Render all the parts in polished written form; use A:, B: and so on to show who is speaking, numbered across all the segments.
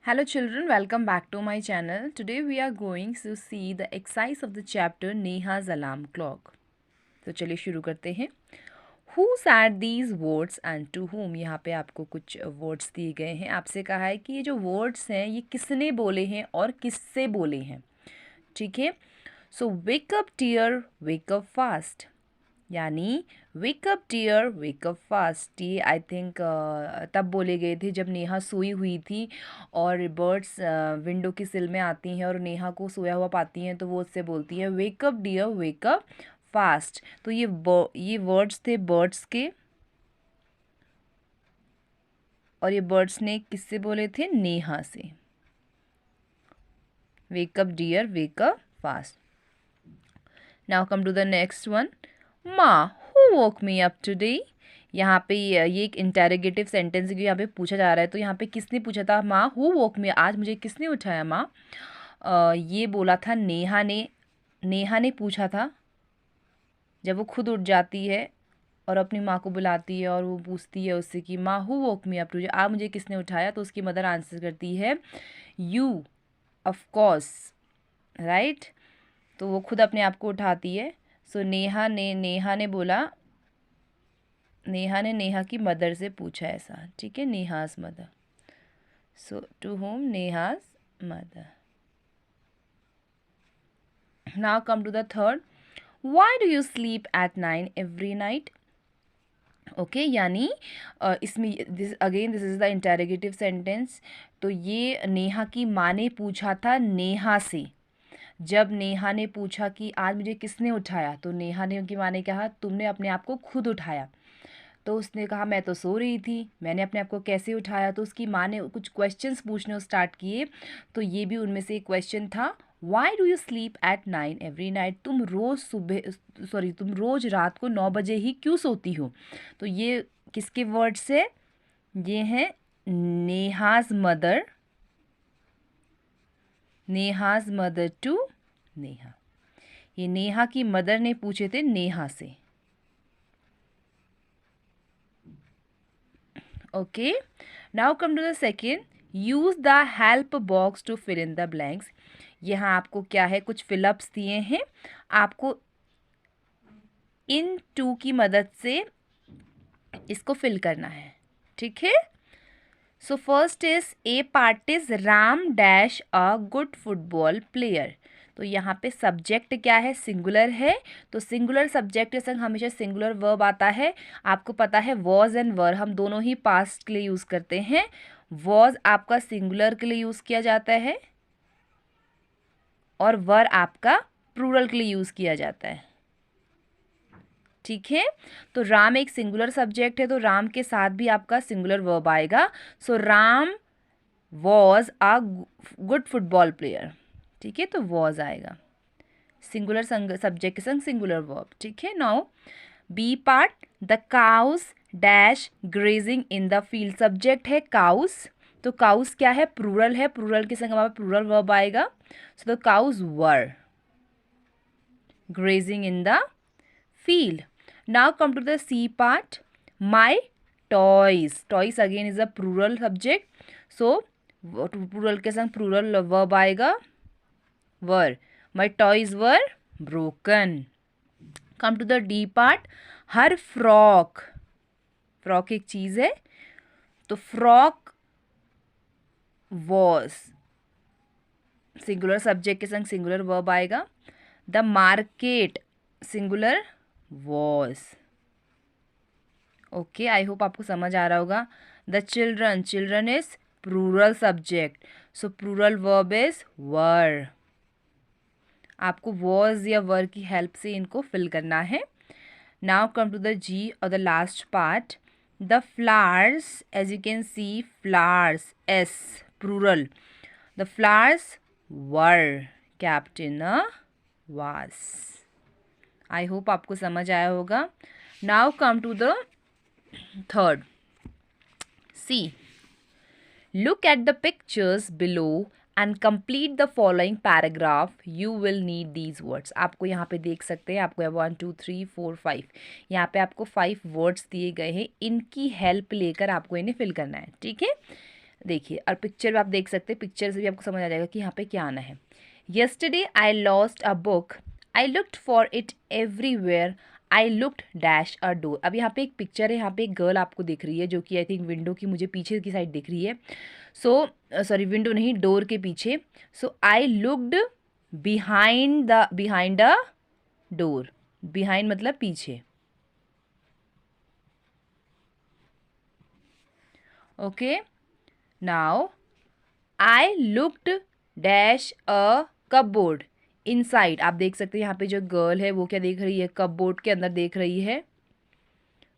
A: Hello children, welcome back to my channel. Today we are going to see the exercise of the chapter Neha's alarm clock. तो चलिए शुरू करते हैं. Who said these words and to whom? यहाँ पे आपको कुछ words दिए गए हैं. आपसे कहा है कि ये जो words हैं ये किसने बोले हैं और किससे बोले हैं. ठीक है. So wake up dear, wake up fast. यानी wake up dear wake up fast. ये आई थिंक तब बोले गए थे जब नेहा सोई हुई थी और बर्ड्स विंडो की सिल में आती हैं और नेहा को सोया हुआ पाती हैं तो वो उससे बोलती है wake up dear wake up fast. तो ये वर्ड्स थे बर्ड्स के और ये बर्ड्स ने किससे बोले थे? नेहा से. Wake up dear wake up fast. Now come to the next one. माँ who woke me up today. यहाँ पे ये एक इंटेरोगेटिव सेंटेंस है. यहाँ पे पूछा जा रहा है तो यहाँ पे किसने पूछा था? माँ हु वोक मी, आज मुझे किसने उठाया माँ? ये बोला था नेहा ने. नेहा ने पूछा था. जब वो खुद उठ जाती है और अपनी माँ को बुलाती है और वो पूछती है उससे कि माँ who woke me up today, आज मुझे किसने उठाया? तो उसकी मदर आंसर करती है यू, ऑफ कोर्स, राइट. तो वो खुद अपने आप को उठाती है. सो नेहा ने बोला, नेहा ने नेहा की मदर से पूछा ऐसा. ठीक है, Neha's mother. So to home? Neha's mother. Now come to the third. Why do you sleep at 9 every night. Okay, यानी इसमें this is the interrogative sentence. तो ये नेहा की माँ ने पूछा था नेहा से. जब नेहा ने पूछा कि आज मुझे किसने उठाया तो नेहा ने उनकी माँ ने कहा तुमने अपने आप को खुद उठाया. तो उसने कहा मैं तो सो रही थी, मैंने अपने आप को कैसे उठाया. तो उसकी माँ ने कुछ क्वेश्चंस पूछने स्टार्ट किए. तो ये भी उनमें से एक क्वेश्चन था, why do you sleep at 9 every night. तुम रोज़ रात को 9 बजे ही क्यों सोती हो. तो ये किसके वर्ड्स है? ये हैं Neha's mother. Neha's mother to Neha. ये नेहा की मदर ने पूछे थे नेहा से. Okay, now come to the second. Use the help box to fill in the blanks. यहाँ आपको क्या है, कुछ फिलअप्स दिए हैं. आपको इन टू की मदद से इसको फिल करना है. ठीक है. So first is a part is Ram dash a good football player. तो यहाँ पे सब्जेक्ट क्या है? सिंगुलर है. तो सिंगुलर सब्जेक्ट के संग हमेशा सिंगुलर वर्ब आता है. आपको पता है वॉज एंड वर हम दोनों ही पास्ट के लिए यूज़ करते हैं. वॉज आपका सिंगुलर के लिए यूज़ किया जाता है और वर आपका प्लूरल के लिए यूज़ किया जाता है. ठीक है. तो राम एक सिंगुलर सब्जेक्ट है तो राम के साथ भी आपका सिंगुलर वर्ब आएगा. So Ram was a good football player. ठीक है, तो वॉज आएगा सिंगुलर सब्जेक्ट के संग सिंगुलर वर्ब. ठीक है. Now B part. The cows dash grazing in the field. Subject है काउस. तो काउस क्या है? प्लूरल है. प्लूरल के संग हमारा प्लूरल वर्ब आएगा. So the cows were grazing in the field. Now come to the C part. My toys. Toys again is a plural subject. So plural के संग plural verb आएगा were. My toys were broken. Come to the D part. Her frock. Frock एक चीज़ है तो frock was singular subject के संग singular verb आएगा. The market singular was. Okay, I hope आपको समझ आ रहा होगा. The children is plural subject. So plural verb is were. आपको वॉज या वर की हेल्प से इनको फिल करना है. Now come to the G और the last part. The flowers, as you can see flowers is plural. The flowers were kept in a vase. I hope आपको समझ आया होगा. Now come to the third. See, look at the pictures below and complete the following paragraph. You will need these words. आपको यहाँ पे देख सकते हैं, आपको 1 2 3 4 5 यहाँ पे आपको 5 वर्ड्स दिए गए हैं. इनकी हेल्प लेकर आपको इन्हें फिल करना है. ठीक है. देखिए, और पिक्चर में आप देख सकते हैं, पिक्चर से भी आपको समझ आ जाएगा कि यहाँ पे क्या आना है। Yesterday I lost a book, I looked for it everywhere, I looked dash a door. अब यहाँ पे एक पिक्चर है, यहाँ पे एक गर्ल आपको दिख रही है जो कि आई थिंक विंडो की मुझे पीछे की साइड दिख रही है। सो सॉरी, विंडो नहीं, डोर के पीछे। So I looked behind the door. Behind मतलब पीछे। Okay, now I looked dash a cupboard inside. आप देख सकते हैं यहाँ पे जो गर्ल है वो क्या देख रही है, कपबोर्ड के अंदर देख रही है।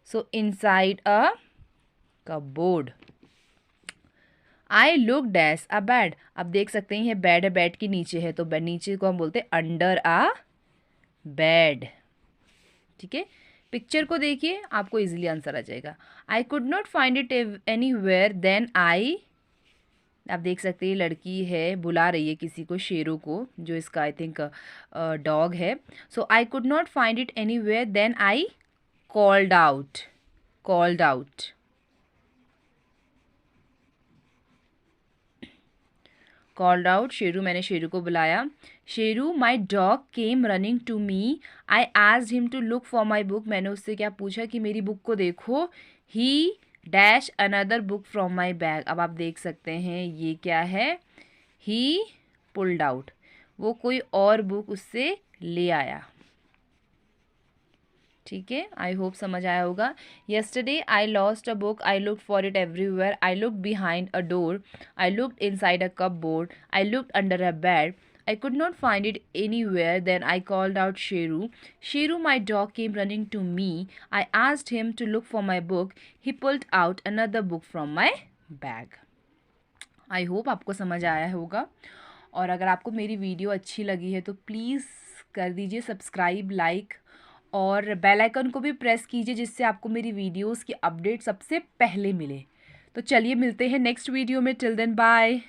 A: सो inside a cupboard. I look dash a bed. आप देख सकते हैं ये बेड है, बेड के नीचे है, तो बेड नीचे को हम बोलते हैं अंडर अ बेड। ठीक है, पिक्चर को देखिए, आपको इजीली आंसर आ जाएगा। I could not find it anywhere then I. आप देख सकते हैं लड़की है, बुला रही है किसी को, शेरों को, जो इसका आई थिंक डॉग है। So I could not find it anywhere then I called out. Called out. Called out, Sheru, मैंने शेरू को बुलाया। Sheru, my dog came running to me, I asked him to look for my book. मैंने उससे क्या पूछा कि मेरी बुक को देखो। He dash another book from my bag. अब आप देख सकते हैं ये क्या है, ही पुल्ड आउट, वो कोई और बुक उससे ले आया। ठीक है, आई होप समझ आया होगा। Yesterday I lost a book, I look for it everywhere, I look behind a door, I look inside a cup board, I look under a bed, I could not find it anywhere. Then I called out Sheru. Sheru, my dog, came running to me. I asked him to look for my book. He pulled out another book from my bag. I hope आपको समझ आया होगा। और अगर आपको मेरी video अच्छी लगी है तो प्लीज़ कर दीजिए सब्सक्राइब, लाइक और बेल आइकन को भी प्रेस कीजिए, जिससे आपको मेरी वीडियोस की अपडेट सबसे पहले मिले। तो चलिए मिलते हैं नेक्स्ट वीडियो में। Till then bye.